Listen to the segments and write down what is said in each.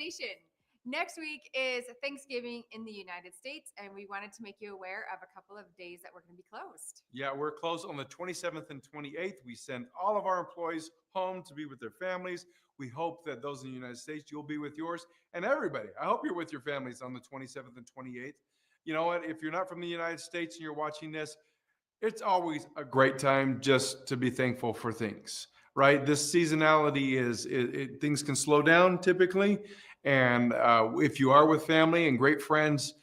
Nation. Next week is Thanksgiving in the United States, and we wanted to make you aware of a couple of days that we're going to be closed. Yeah, we're closed on the 27th and 28th. We send all of our employees home to be with their families. We hope that those in the United States, you'll be with yours. And everybody, I hope you're with your families on the 27th and 28th. You know what? If you're not from the United States and you're watching this, it's always a great time just to be thankful for things, right? This seasonality things can slow down typically. And if you are with family and great friends,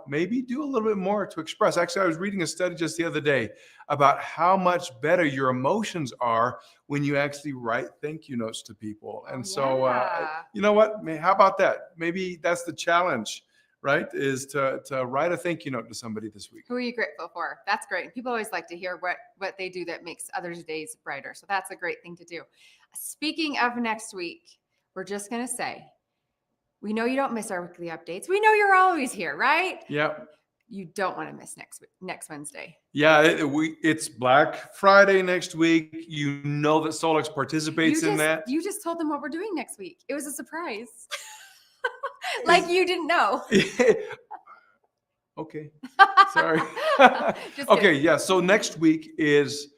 maybe do a little bit more to express. Actually, I was reading a study just the other day about how much better your emotions are when you actually write thank you notes to people. And so, you know what? How about that? Maybe that's the challenge, right? Is to write a thank you note to somebody this week. Who are you grateful for? That's great. People always like to hear what they do that makes others' days brighter. So that's a great thing to do. Speaking of next week, we're just going to say, we know you don't miss our weekly updates. We know you're always here, right? Yep. You don't want to miss next Wednesday. Yeah, it's Black Friday next week. You know that Solex participates in that. You just told them what we're doing next week. It was a surprise. Like you didn't know. Okay. Sorry. Okay, yeah. So next week is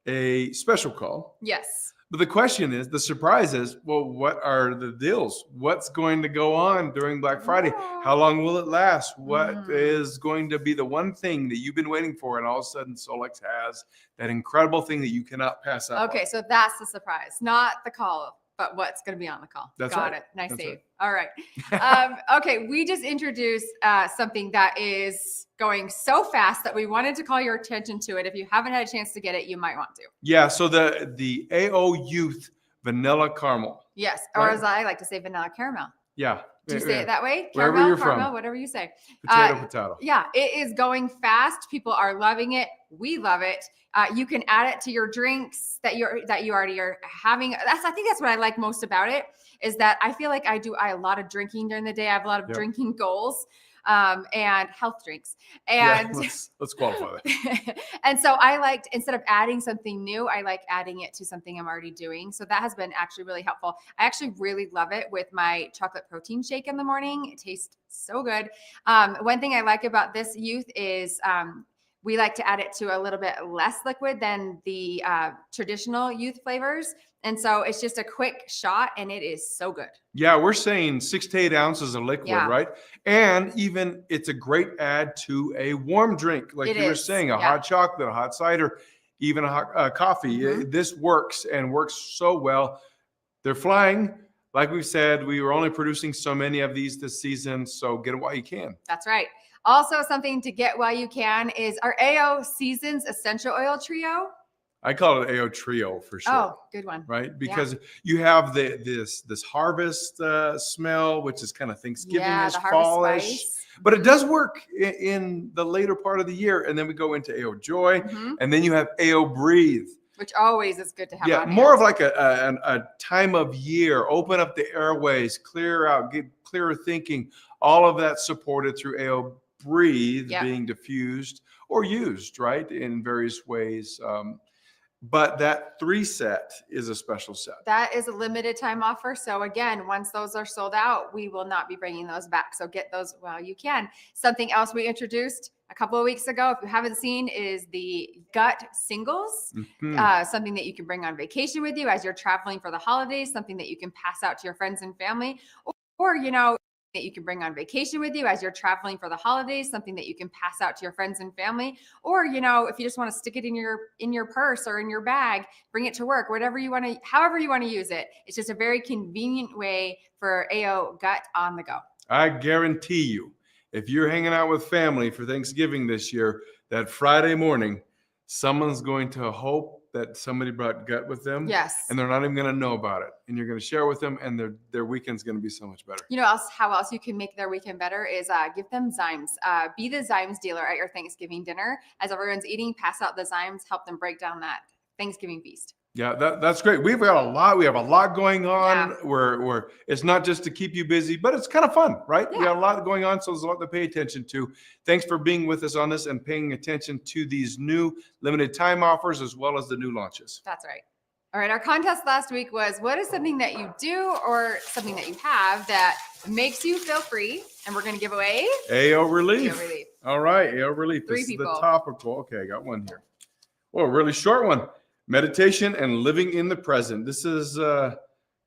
a special call. Yes. But the question is, the surprise is, well, what are the deals? What's going to go on during Black Friday? How long will it last? What is going to be the one thing that you've been waiting for? And all of a sudden, Solex has that incredible thing that you cannot pass up. Okay, so that's the surprise, not the call, but what's going to be on the call. That's Got right. it. Nice That's save. right. All right. Okay, we just introduced something that is going so fast that we wanted to call your attention to it. If you haven't had a chance to get it, you might want to. Yeah, so the AO Youth Vanilla Caramel. Yes, or as I like to say, vanilla caramel. Yeah. Do you say it that way? Wherever Caramel, you're caramel, from. whatever you say. Potato. Yeah, it is going fast. People are loving it. We love it. You can add it to your drinks that you already are having. I think that's what I like most about it, is that I feel like I do a lot of drinking during the day. I have a lot of drinking goals. And health drinks. And let's qualify that. And so I liked, instead of adding something new, I like adding it to something I'm already doing. So that has been actually really helpful. I actually really love it with my chocolate protein shake in the morning. It tastes so good. One thing I like about this youth is we like to add it to a little bit less liquid than the traditional youth flavors. And so it's just a quick shot and it is so good. Yeah, we're saying 6 to 8 ounces of liquid, right? And even it's a great add to a warm drink. Like you were saying, a hot chocolate, a hot cider, even a hot coffee. This works and works so well. They're flying. Like we've said, we were only producing so many of these this season, so get it while you can. That's right. Also, something to get while you can is our AO Seasons Essential Oil Trio. I call it AO Trio for sure. Oh, good one. Right? Because you have this harvest smell, which is kind of Thanksgiving-ish, fallish. But it does work in the later part of the year. And then we go into AO Joy. And then you have AO Breathe. Which always is good to have. Yeah, more of like a time of year. Open up the airways, clear out, get clearer thinking. All of that supported through AO Breathe, being diffused or used, right, in various ways. But that 3 set is a special set. That is a limited time offer. So again, once those are sold out, we will not be bringing those back. So get those while you can. Something else we introduced a couple of weeks ago, if you haven't seen, is the gut singles. Something that you can bring on vacation with you as you're traveling for the holidays, something that you can pass out to your friends and family, or that you can bring on vacation with you as you're traveling for the holidays, something that you can pass out to your friends and family, or if you just want to stick it in your purse or in your bag, bring it to work, whatever you want to, however you want to use it. It's just a very convenient way for AO Gut on the go. I guarantee you, if you're hanging out with family for Thanksgiving this year, that Friday morning, someone's going to hope that somebody brought gut with them. Yes. And they're not even going to know about it. And you're going to share with them, and their weekend's going to be so much better. You know how else you can make their weekend better is give them Zymes. Be the Zymes dealer at your Thanksgiving dinner. As everyone's eating, pass out the Zymes, help them break down that Thanksgiving feast. Yeah, that's great. We've got a lot. We have a lot going on. We're it's not just to keep you busy, but it's kind of fun, right? We got a lot going on, so there's a lot to pay attention to. Thanks for being with us on this and paying attention to these new limited time offers as well as the new launches. That's right. All right, our contest last week was what is something that you do or something that you have that makes you feel free? And we're going to give away AO relief. AO relief. All right, AO relief. Three This is people. the topical. Okay, I got one here. Oh, a really short one. Meditation and living in the present. This is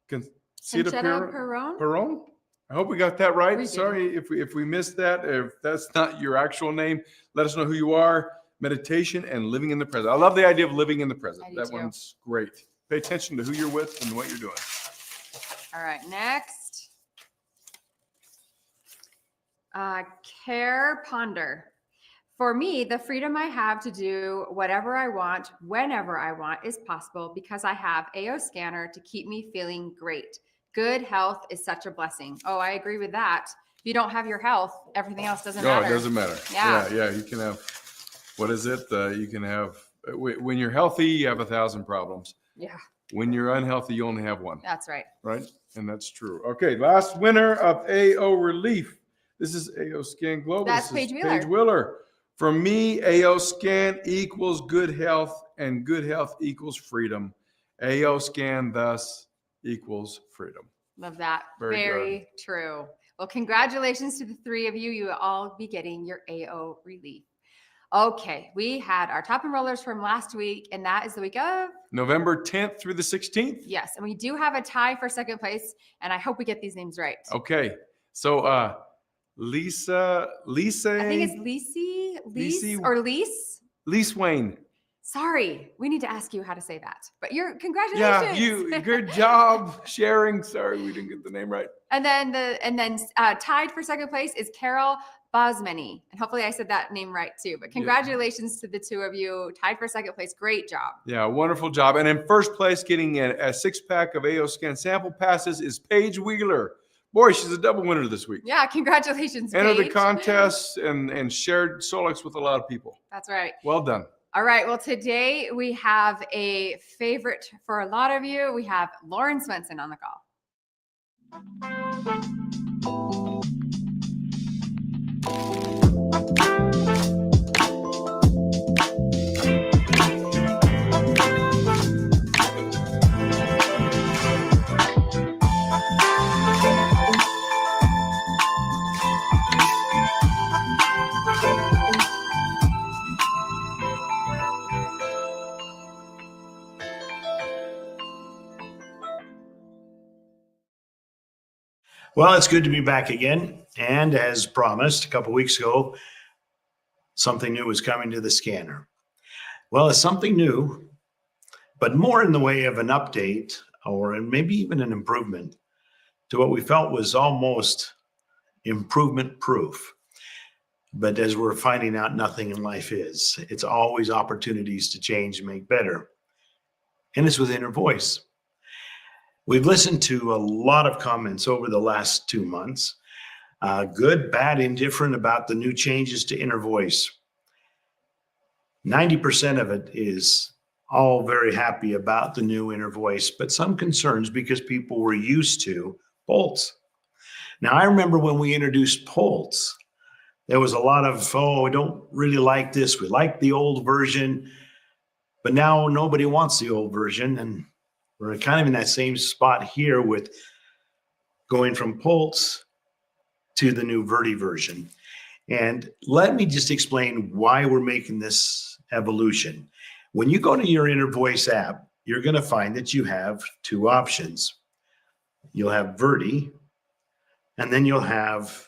Conchita Perron? Perron. I hope we got that right. We did. Sorry if we missed that. If that's not your actual name, let us know who you are. Meditation and living in the present. I love the idea of living in the present. I do That too. one's great. Pay attention to who you're with and what you're doing. All right, next. Care Ponder. For me, the freedom I have to do whatever I want, whenever I want, is possible because I have AO Scanner to keep me feeling great. Good health is such a blessing. Oh, I agree with that. If you don't have your health, everything else doesn't No, matter. it doesn't matter. Yeah. Yeah. You can have, what is it? You can have, when you're healthy, you have 1,000 problems. Yeah, When you're unhealthy, you only have one. that's right. Right? And that's true. Okay, last winner of AO Relief. This is AO Scan Global. That's This is Paige Wheeler. Paige Wheeler. For me, AO Scan equals good health, and good health equals freedom. AO Scan thus equals freedom. Love that. Very Very true. Well, congratulations to the three of you. You will all be getting your AO relief. Okay, we had our top enrollers from last week, and that is the week of November 10th through the 16th. yes. And we do have a tie for second place, and I hope we get these names right. Okay, so Lisa, I think it's Lise or Lise. Lise Wayne. Sorry, we need to ask you how to say that. But you're Yeah, congratulations. good job sharing. Sorry, we didn't get the name right. And then tied for second place is Carol Bosmany. And hopefully I said that name right too. But congratulations to the two of you. Tied for second place. Great job. Yeah, wonderful job. And in first place, getting a six-pack of AO Scan sample passes is Paige Wheeler. Boy, she's a double winner this week. Yeah, congratulations, Entered the Paige. contest and shared Solix with a lot of people. That's right. Well done. All right. Well, today we have a favorite for a lot of you. We have Lauren Swenson on the call. Well, it's good to be back again. And as promised a couple weeks ago, something new was coming to the scanner. Well, it's something new, but more in the way of an update or maybe even an improvement to what we felt was almost improvement proof. But as we're finding out, nothing in life is. It's always opportunities to change and make better. And it's with inner voice. We've listened to a lot of comments over the last 2 months, good, bad, indifferent about the new changes to inner voice. 90% of it is all very happy about the new inner voice, but some concerns because people were used to Pulse. Now, I remember when we introduced Pulse, there was a lot of, oh, we don't really like this. We like the old version, but now nobody wants the old version. And we're kind of in that same spot here with going from Pulse to the new Verdi version. And let me just explain why we're making this evolution. When you go to your Inner Voice app, you're going to find that you have two options. You'll have Verdi, and then you'll have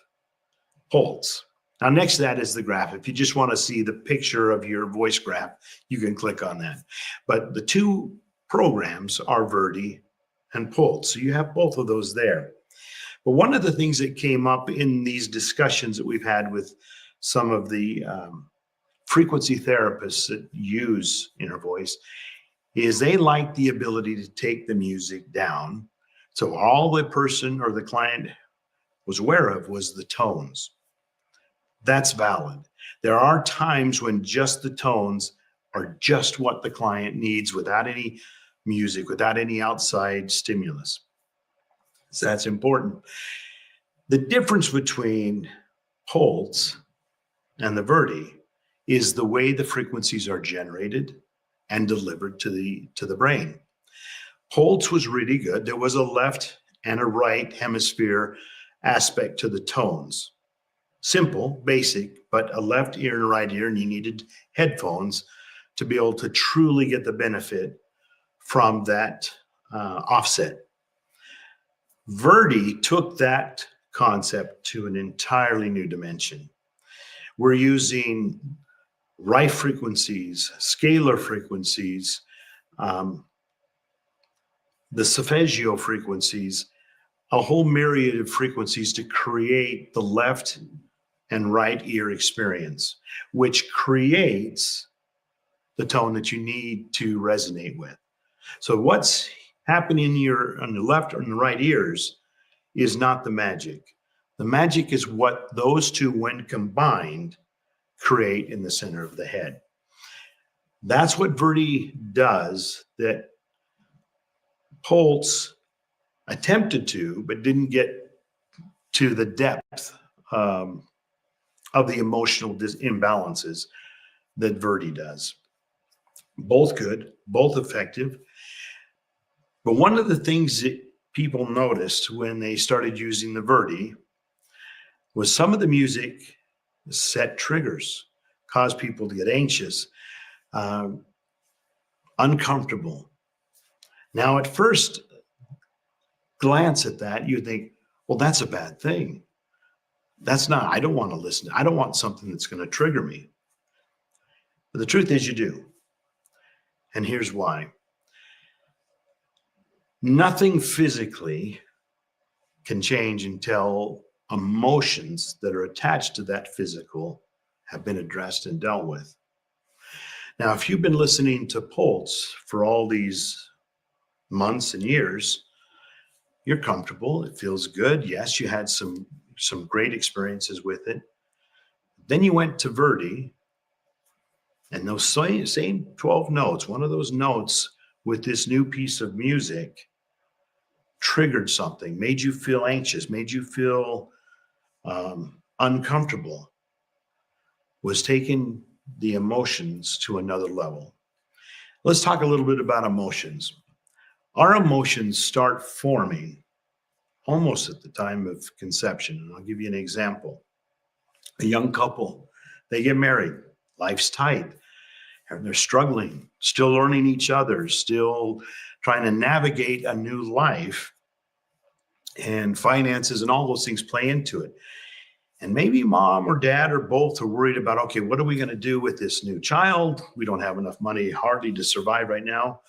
Pulse. Now, next to that is the graph. If you just want to see the picture of your voice graph, you can click on that. But the two programs are Verdi and Pulse. So you have both of those there. But one of the things that came up in these discussions that we've had with some of the frequency therapists that use Inner Voice is they like the ability to take the music down. So all the person or the client was aware of was the tones. That's valid. There are times when just the tones are just what the client needs without any music, without any outside stimulus. So that's important. The difference between Pulse and the Verdi is the way the frequencies are generated and delivered to the brain. Holtz was really good. There was a left and a right hemisphere aspect to the tones. Simple, basic, but a left ear and a right ear, and you needed headphones to be able to truly get the benefit from that offset. Verdi took that concept to an entirely new dimension. We're using right frequencies, scalar frequencies, the solfeggio frequencies, a whole myriad of frequencies to create the left and right ear experience, which creates the tone that you need to resonate with. So what's happening on the left and the right ears is not the magic. The magic is what those two, when combined, create in the center of the head. That's what Verdi does that Holtz attempted to, but didn't get to the depth of the emotional imbalances that Verdi does. Both good, both effective. But one of the things that people noticed when they started using the Verdi was some of the music set triggers, caused people to get anxious, uncomfortable. Now, at first glance at that, you think, well, that's a bad thing. That's not, I don't want to listen. I don't want something that's going to trigger me. But the truth is you do. And here's why. Nothing physically can change until emotions that are attached to that physical have been addressed and dealt with. Now, if you've been listening to Pulse for all these months and years, you're comfortable. It feels good. Yes, you had some great experiences with it. Then you went to Verdi, and those same 12 notes, one of those notes with this new piece of music triggered something, made you feel anxious, made you feel uncomfortable, was taking the emotions to another level. Let's talk a little bit about emotions. Our emotions start forming almost at the time of conception. And I'll give you an example. A young couple, they get married, life's tight, and they're struggling, still learning each other, still trying to navigate a new life, and finances and all those things play into it. And maybe mom or dad or both are worried about, okay, what are we going to do with this new child? We don't have enough money hardly to survive right now.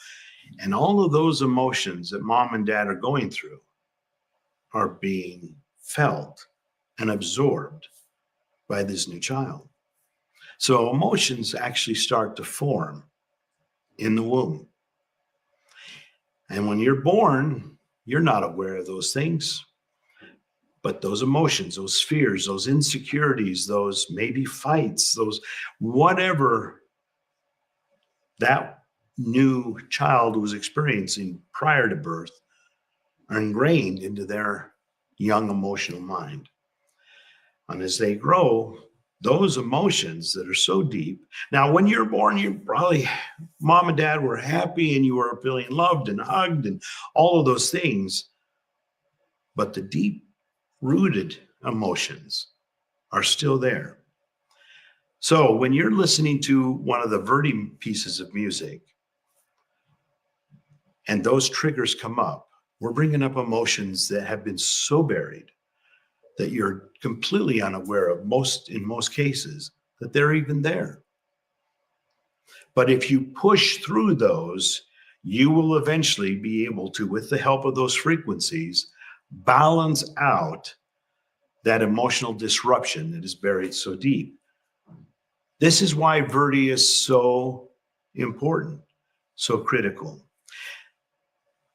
And all of those emotions that mom and dad are going through are being felt and absorbed by this new child. So emotions actually start to form in the womb. And when you're born, you're not aware of those things. But those emotions, those fears, those insecurities, those maybe fights, those whatever that new child was experiencing prior to birth are ingrained into their young emotional mind. And as they grow, those emotions that are so deep. Now, when you're born, you probably, mom and dad were happy and you were feeling loved and hugged and all of those things. But the deep rooted emotions are still there. So when you're listening to one of the Verdi pieces of music and those triggers come up, we're bringing up emotions that have been so buried that you're completely unaware of in most cases that they're even there. But if you push through those, you will eventually be able to, with the help of those frequencies, balance out that emotional disruption that is buried so deep. This is why Verdi is so important, so critical.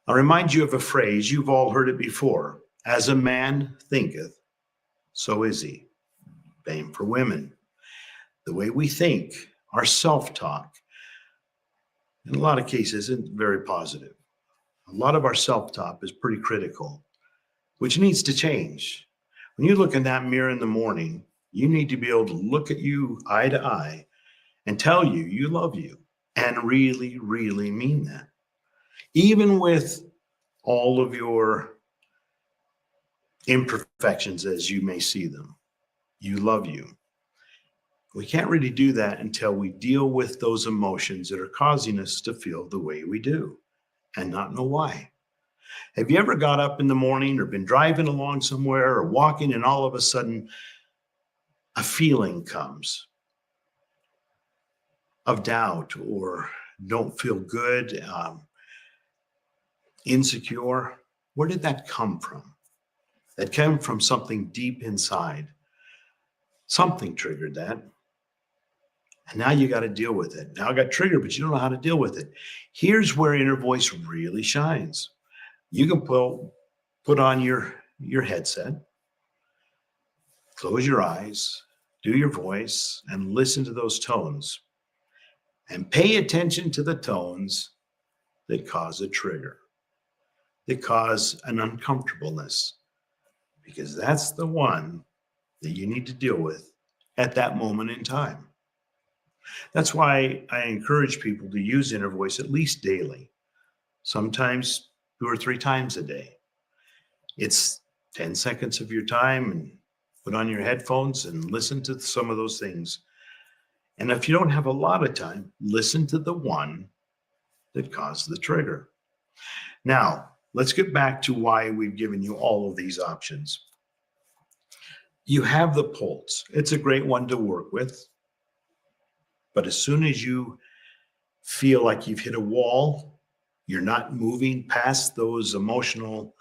I'll remind you of a phrase, you've all heard it before. As a man thinketh, so is he. Same for women. The way we think, our self-talk, in a lot of cases, isn't very positive. A lot of our self-talk is pretty critical, which needs to change. When you look in that mirror in the morning, you need to be able to look at you eye to eye and tell you you love you and really, really mean that. Even with all of your imperfections as you may see them, you love you. We can't really do that until we deal with those emotions that are causing us to feel the way we do and not know why. Have you ever got up in the morning or been driving along somewhere or walking and all of a sudden a feeling comes of doubt or don't feel good, insecure? Where did that come from? That came from something deep inside. Something triggered that. And now you got to deal with it. Now I got triggered, but you don't know how to deal with it. Here's where inner voice really shines. You can put on your headset, close your eyes, do your voice, and listen to those tones. And pay attention to the tones that cause a trigger, that cause an uncomfortableness, because that's the one that you need to deal with at that moment in time. That's why I encourage people to use inner voice at least daily, sometimes 2 or 3 times a day. It's 10 seconds of your time, and put on your headphones and listen to some of those things. And if you don't have a lot of time, listen to the one that caused the trigger. Now, let's get back to why we've given you all of these options. You have the pulse. It's a great one to work with. But as soon as you feel like you've hit a wall, you're not moving past those emotional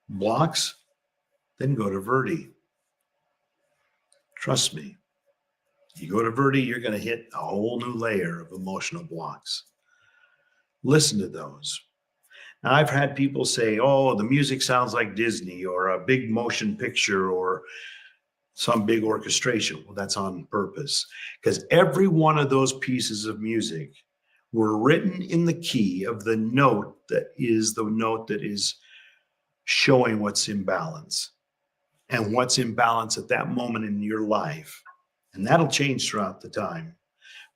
blocks, then go to Verdi. Trust me. You go to Verdi, you're going to hit a whole new layer of emotional blocks. Listen to those. Now, I've had people say, oh, the music sounds like Disney or a big motion picture or some big orchestration. Well, that's on purpose, because every one of those pieces of music were written in the key of the note that is showing what's in balance and what's in balance at that moment in your life. And that'll change throughout the time.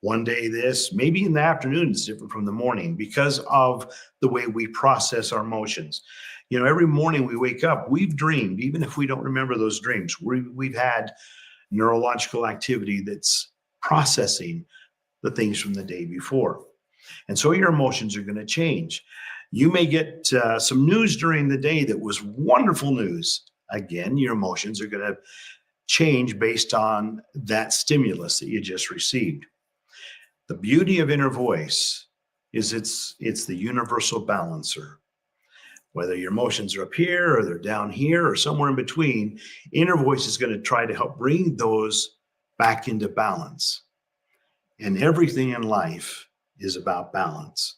One day this, maybe in the afternoon, it's different from the morning because of the way we process our emotions. You know, every morning we wake up, we've dreamed, even if we don't remember those dreams. We've had neurological activity that's processing the things from the day before. And so your emotions are going to change. You may get some news during the day that was wonderful news. Again, your emotions are going to change based on that stimulus that you just received. The beauty of inner voice is it's the universal balancer. Whether your emotions are up here or they're down here or somewhere in between, inner voice is going to try to help bring those back into balance. And everything in life is about balance.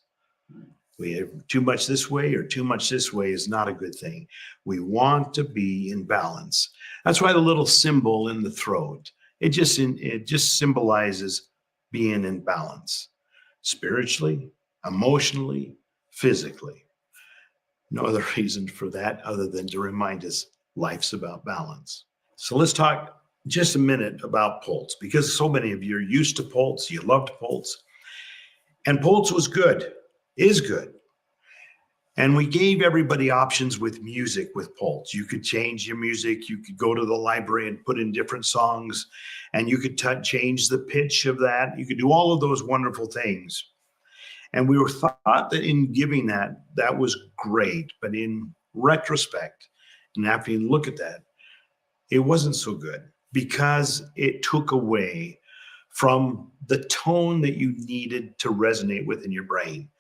We have too much this way or too much this way is not a good thing. We want to be in balance. That's why the little symbol in the throat, it just symbolizes being in balance, spiritually, emotionally, physically. No other reason for that other than to remind us life's about balance. So let's talk just a minute about Pulse, because so many of you are used to Pulse, you loved Pulse, and Pulse was good, is good. And we gave everybody options with music with Pulse. You could change your music. You could go to the library and put in different songs, and you could change the pitch of that. You could do all of those wonderful things. And we were thought that in giving that, that was great. But in retrospect, and after you look at that, it wasn't so good because it took away from the tone that you needed to resonate with in your brain.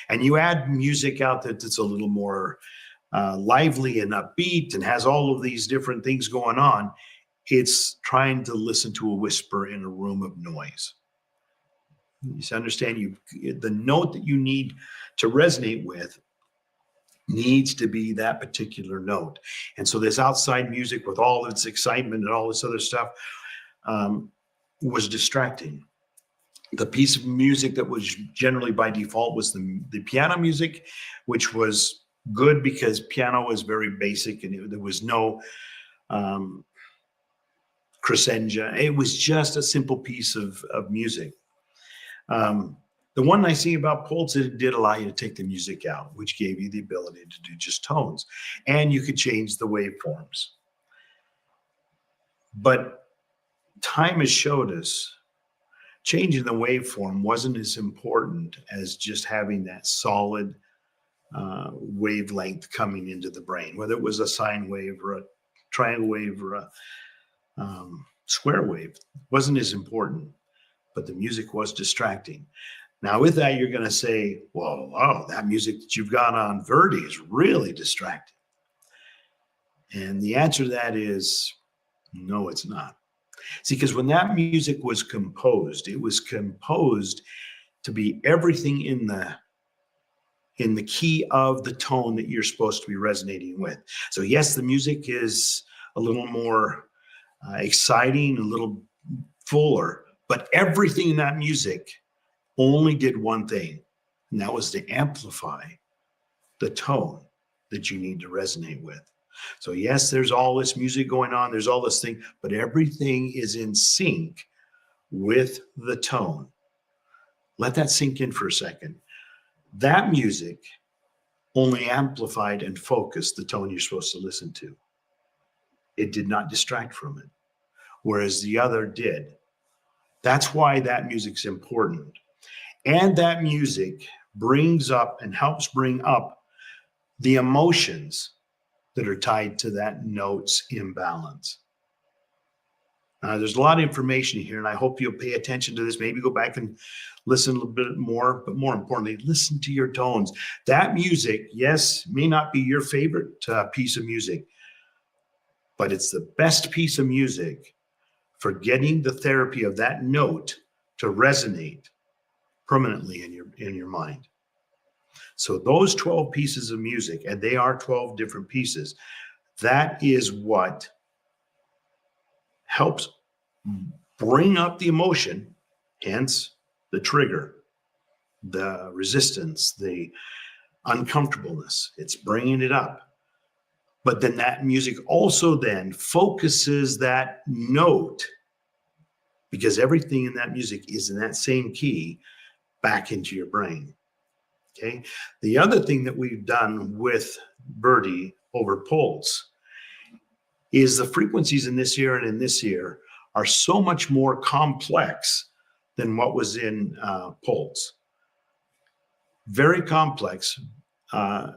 And you add music out that's a little more lively and upbeat and has all of these different things going on. It's trying to listen to a whisper in a room of noise. You understand, the note that you need to resonate with needs to be that particular note. And so this outside music with all its excitement and all this other stuff was distracting. The piece of music that was generally by default was the piano music, which was good because piano was very basic and there was no crescendo. It was just a simple piece of music. The one nice thing about Pulse is it did allow you to take the music out, which gave you the ability to do just tones. And you could change the waveforms. But time has showed us changing the waveform wasn't as important as just having that solid wavelength coming into the brain, whether it was a sine wave or a triangle wave or a square wave, wasn't as important, but the music was distracting. Now, with that, you're going to say, well, wow, that music that you've got on Verdi is really distracting. And the answer to that is no, it's not. See, because when that music was composed, it was composed to be everything in the key of the tone that you're supposed to be resonating with. So yes, the music is a little more exciting, a little fuller, but everything in that music only did one thing, and that was to amplify the tone that you need to resonate with. So yes, there's all this music going on, there's all this thing, but everything is in sync with the tone. Let that sink in for a second. That music only amplified and focused the tone you're supposed to listen to. It did not distract from it, whereas the other did. That's why that music's important. And that music brings up and helps bring up the emotions that are tied to that note's imbalance. There's a lot of information here, and I hope you'll pay attention to this. Maybe go back and listen a little bit more, but more importantly, listen to your tones. That music, yes, may not be your favorite piece of music, but it's the best piece of music for getting the therapy of that note to resonate permanently in your mind. So those 12 pieces of music, and they are 12 different pieces, that is what helps bring up the emotion, hence the trigger, the resistance, the uncomfortableness. It's bringing it up. But then that music also then focuses that note, because everything in that music is in that same key, back into your brain. Okay. The other thing that we've done with Verdi over Pulse is the frequencies in this ear and in this ear are so much more complex than what was in Pulse. Very complex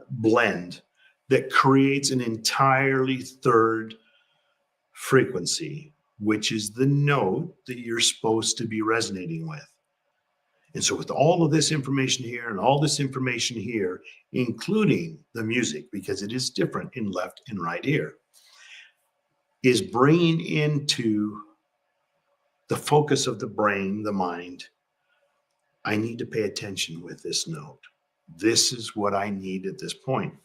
blend that creates an entirely third frequency, which is the note that you're supposed to be resonating with. And so with all of this information here and all this information here, including the music, because it is different in left and right ear, is bringing into the focus of the brain, the mind, I need to pay attention with this note. This is what I need at this point.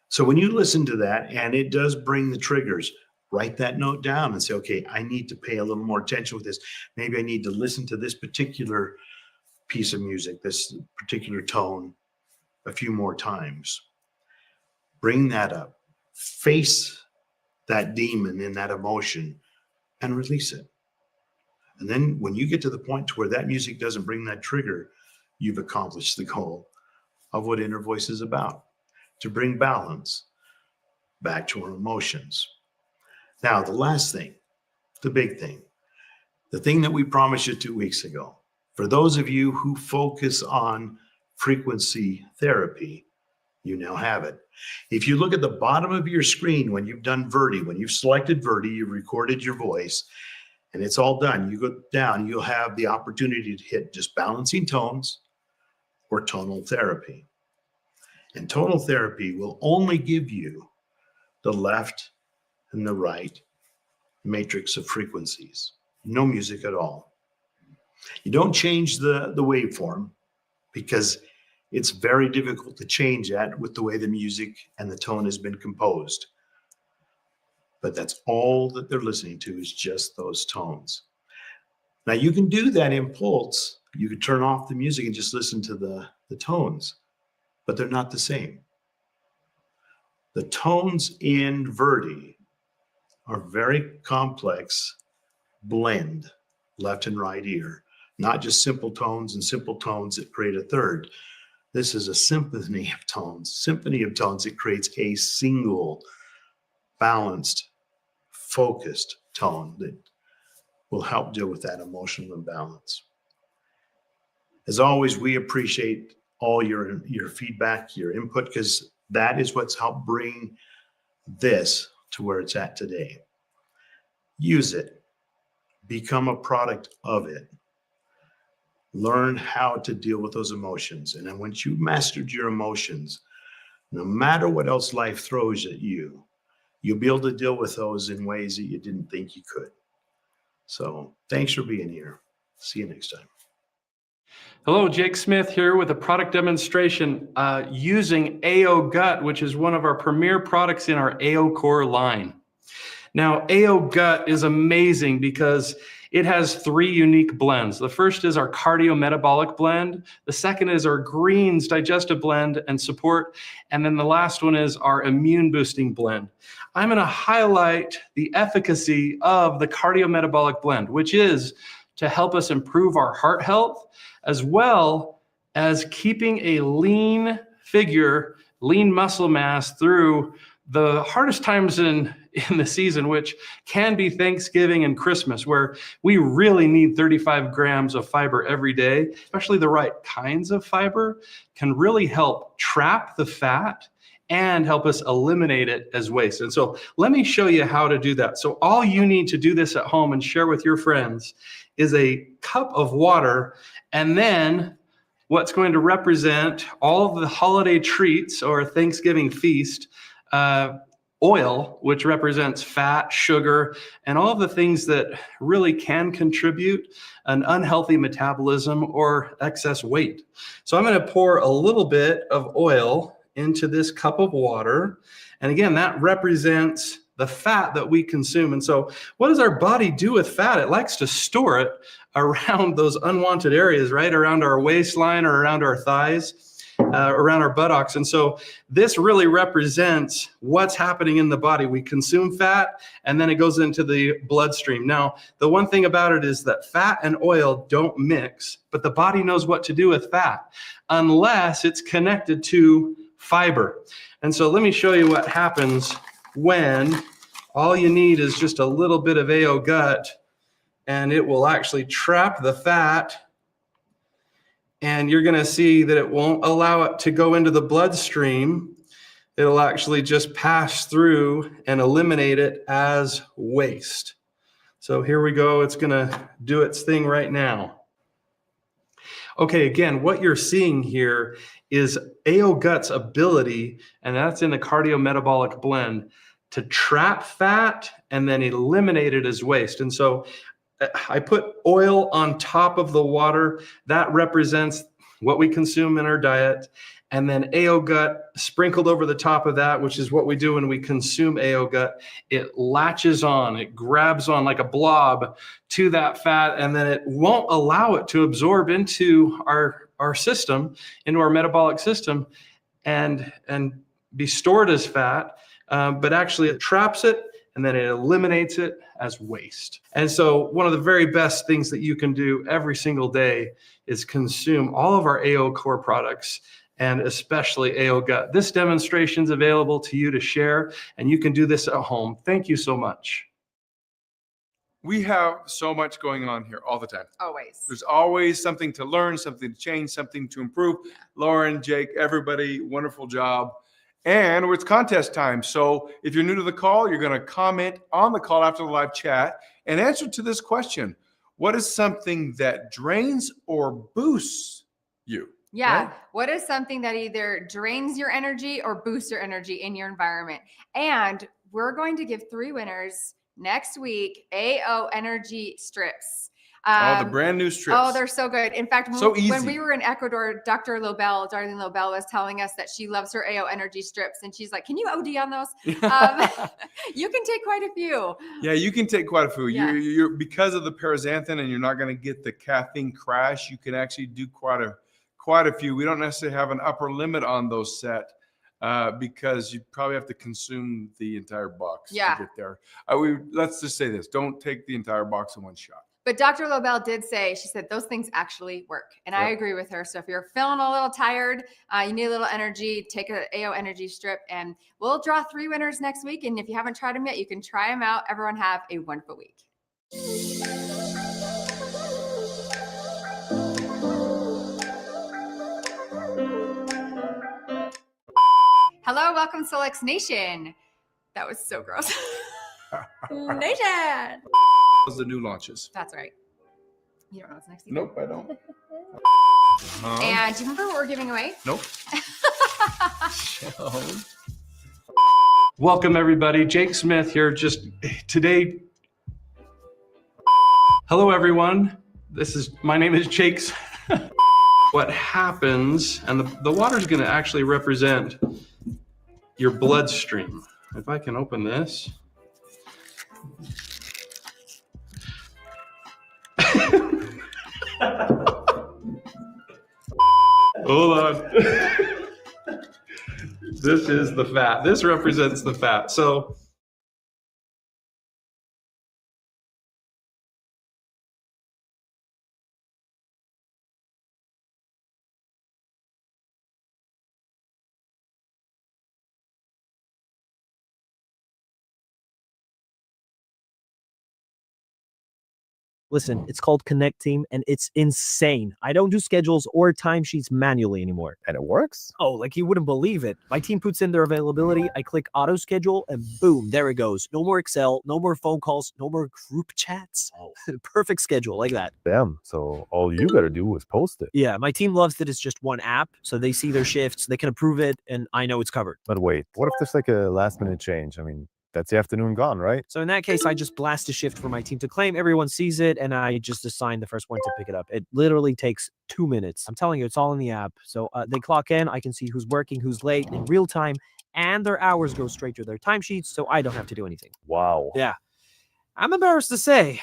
So when you listen to that, and it does bring the triggers, write that note down and say, okay, I need to pay a little more attention with this. Maybe I need to listen to this particular piece of music, this particular tone, a few more times. Bring that up. Face that demon in that emotion and release it. And then when you get to the point to where that music doesn't bring that trigger, you've accomplished the goal of what inner voice is about, to bring balance back to our emotions. Now, the last thing, the big thing, the thing that we promised you 2 weeks ago, for those of you who focus on frequency therapy, you now have it. If you look at the bottom of your screen when you've done Verdi, when you've selected Verdi, you've recorded your voice, and it's all done, you go down, you'll have the opportunity to hit just balancing tones or tonal therapy. And tonal therapy will only give you the left and the right matrix of frequencies, no music at all. You don't change the waveform because it's very difficult to change that with the way the music and the tone has been composed. But that's all that they're listening to is just those tones. Now you can do that in Pulse. You can turn off the music and just listen to the tones, but they're not the same. The tones in Verdi are very complex blend, left and right ear, not just simple tones and simple tones that create a third. This is a symphony of tones that creates a single, balanced, focused tone that will help deal with that emotional imbalance. As always, we appreciate all your feedback, your input, because that is what's helped bring this to where it's at today. Use it. Become a product of it. Learn how to deal with those emotions. And then once you've mastered your emotions, no matter what else life throws at you, you'll be able to deal with those in ways that you didn't think you could. So thanks for being here. See you next time. Hello, Jake Smith here with a product demonstration using AO Gut, which is one of our premier products in our AO Core line. Now, AO Gut is amazing because it has 3 unique blends. The first is our cardiometabolic blend. The second is our greens digestive blend and support. And then the last one is our immune boosting blend. I'm going to highlight the efficacy of the cardiometabolic blend, which is to help us improve our heart health, as well as keeping a lean figure, lean muscle mass through the hardest times in the season, which can be Thanksgiving and Christmas, where we really need 35 grams of fiber every day. Especially the right kinds of fiber can really help trap the fat and help us eliminate it as waste. And so let me show you how to do that. So all you need to do this at home and share with your friends is a cup of water, and then what's going to represent all of the holiday treats or Thanksgiving feast, oil, which represents fat, sugar, and all of the things that really can contribute an unhealthy metabolism or excess weight. So I'm going to pour a little bit of oil into this cup of water. And again, that represents the fat that we consume. And so what does our body do with fat? It likes to store it around those unwanted areas, right? Around our waistline or around our thighs, around our buttocks. And so this really represents what's happening in the body. We consume fat and then it goes into the bloodstream. Now, the one thing about it is that fat and oil don't mix, but the body knows what to do with fat unless it's connected to fiber. And so let me show you what happens when all you need is just a little bit of AO Gut, and it will actually trap the fat, and you're going to see that it won't allow it to go into the bloodstream. It'll actually just pass through and eliminate it as waste. So here we go. It's going to do its thing right now. Okay, again, what you're seeing here is AO Gut's ability, and that's in the cardiometabolic blend, to trap fat and then eliminate it as waste. And so I put oil on top of the water. That represents what we consume in our diet. And then AO Gut sprinkled over the top of that, which is what we do when we consume AO Gut. It latches on, it grabs on like a blob to that fat, and then it won't allow it to absorb into our system, into our metabolic system, and be stored as fat. But actually it traps it and then it eliminates it as waste. And so one of the very best things that you can do every single day is consume all of our AO Core products, and especially AO Gut. This demonstration is available to you to share, and you can do this at home. Thank you so much. We have so much going on here all the time. Always. There's always something to learn, something to change, something to improve. Lauren, Jake, everybody, wonderful job. And it's contest time. So if you're new to the call, you're going to comment on the call after the live chat and answer to this question. What is something that drains or boosts you? Yeah. Right? What is something that either drains your energy or boosts your energy in your environment? And we're going to give 3 winners next week AO energy strips. The brand new strips. Oh, they're so good. In fact, So when we easy. were in Ecuador, Darlene Lobel was telling us that she loves her AO energy strips. And she's like, can you OD on those? You can take quite a few. Yeah, you can take quite a few. Yeah. You're because of the paraxanthin, and you're not going to get the caffeine crash. You can actually do quite a few. We don't necessarily have an upper limit on those set because you probably have to consume the entire box to get there. Let's just say this: don't take the entire box in one shot. But Dr. Lobel did say, she said those things actually work. And I Yep. agree with her. So if you're feeling a little tired, you need a little energy, take a AO energy strip, and we'll draw 3 winners next week. And if you haven't tried them yet, you can try them out. Everyone have a wonderful week. Hello, welcome to Solex Nation. That was so gross. Nation. Those are the new launches. That's right. You don't know what's next. Either. Nope, I don't. And do you remember what we're giving away? Nope. Welcome everybody. Jake Smith here. Just today. Hello everyone. My name is Jake. What happens, and the water is going to actually represent your bloodstream. If I can open this. Hold on. This is the fat. This represents the fat. So Listen, it's called Connect Team, and it's insane. I don't do schedules or timesheets manually anymore. And it works? Oh, like you wouldn't believe it. My team puts in their availability, I click auto schedule, and boom, there it goes. No more Excel, no more phone calls, no more group chats. Oh, perfect schedule like that. Damn. So all you gotta do is post it. Yeah, my team loves that it's just one app, so they see their shifts, they can approve it, and I know it's covered. But wait, what if there's like a last minute change? I mean, that's the afternoon gone, right? So in that case, I just blast a shift for my team to claim. Everyone sees it, and I just assign the first one to pick it up. It literally takes 2 minutes. I'm telling you, it's all in the app. So they clock in. I can see who's working, who's late in real time, and their hours go straight to their timesheets, so I don't have to do anything. Wow. Yeah. I'm embarrassed to say,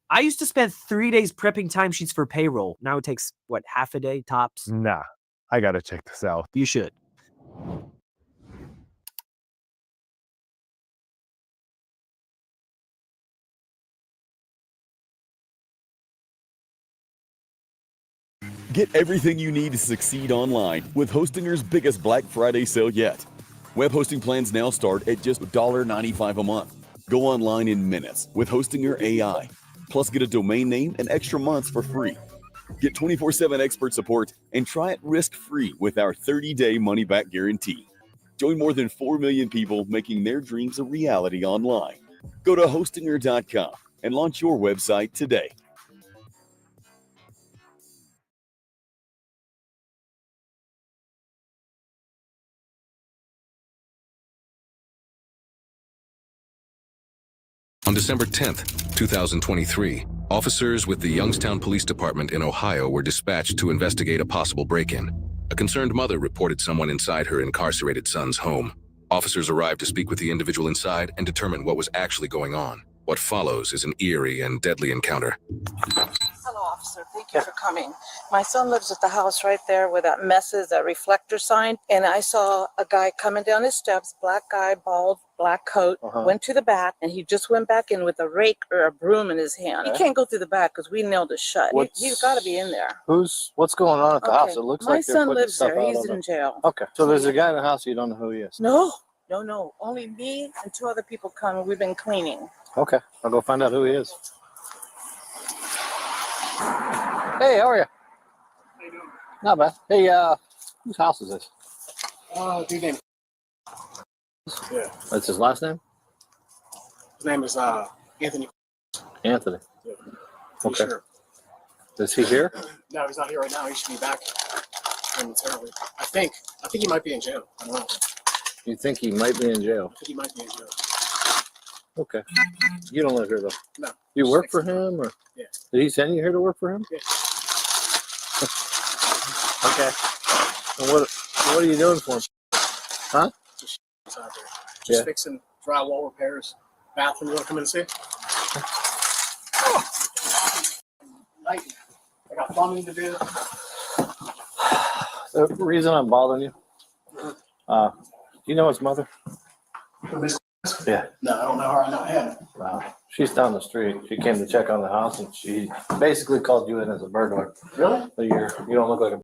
I used to spend 3 days prepping timesheets for payroll. Now it takes, what, half a day tops? Nah, I gotta check this out. You should. Get everything you need to succeed online with Hostinger's biggest Black Friday sale yet. Web hosting plans now start at just $1.95 a month. Go online in minutes with Hostinger AI. Plus get a domain name and extra months for free. Get 24/7 expert support and try it risk-free with our 30-day money-back guarantee. Join more than 4 million people making their dreams a reality online. Go to Hostinger.com and launch your website today. On December 10th, 2023, officers with the Youngstown Police Department in Ohio were dispatched to investigate a possible break-in. A concerned mother reported someone inside her incarcerated son's home. Officers arrived to speak with the individual inside and determine what was actually going on. What follows is an eerie and deadly encounter. Hello, officer. Thank you for coming. My son lives at the house right there where that mess is, that reflector sign. And I saw a guy coming down his steps, black guy, bald, black coat, went to the back, and he just went back in with a rake or a broom in his hand. He can't go through the back because we nailed it shut. He's got to be in there. What's going on at the house? It looks My like they're son putting lives stuff there. out He's on in jail. Okay, so there's a guy in the house, you don't know who he is. No. Only me and 2 other people come. We've been cleaning. Okay, I'll go find out who he is. Hey, how are you? How you doing? Not bad. Hey, whose house is this? Dude named. Yeah. That's his last name? His name is Anthony. Anthony. Yeah. Okay. Sure. Is he here? No, he's not here right now. He should be back momentarily. I think he might be in jail. I don't know. You think he might be in jail? I think he might be in jail. Okay. You don't live here though? No. You work for him or? Yeah. Did he send you here to work for him? Yeah. Okay. And what are you doing for him? Huh? Just out there. Just Yeah. fixing drywall repairs. Bathroom. You want to come in and see? Lighting. I got plumbing to do. The reason I'm bothering you, do you know his mother? Miss- Yeah. No, I don't know her. I know him. Wow. She's down the street. She came to check on the house and she basically called you in as a burglar. Really? So you don't look like a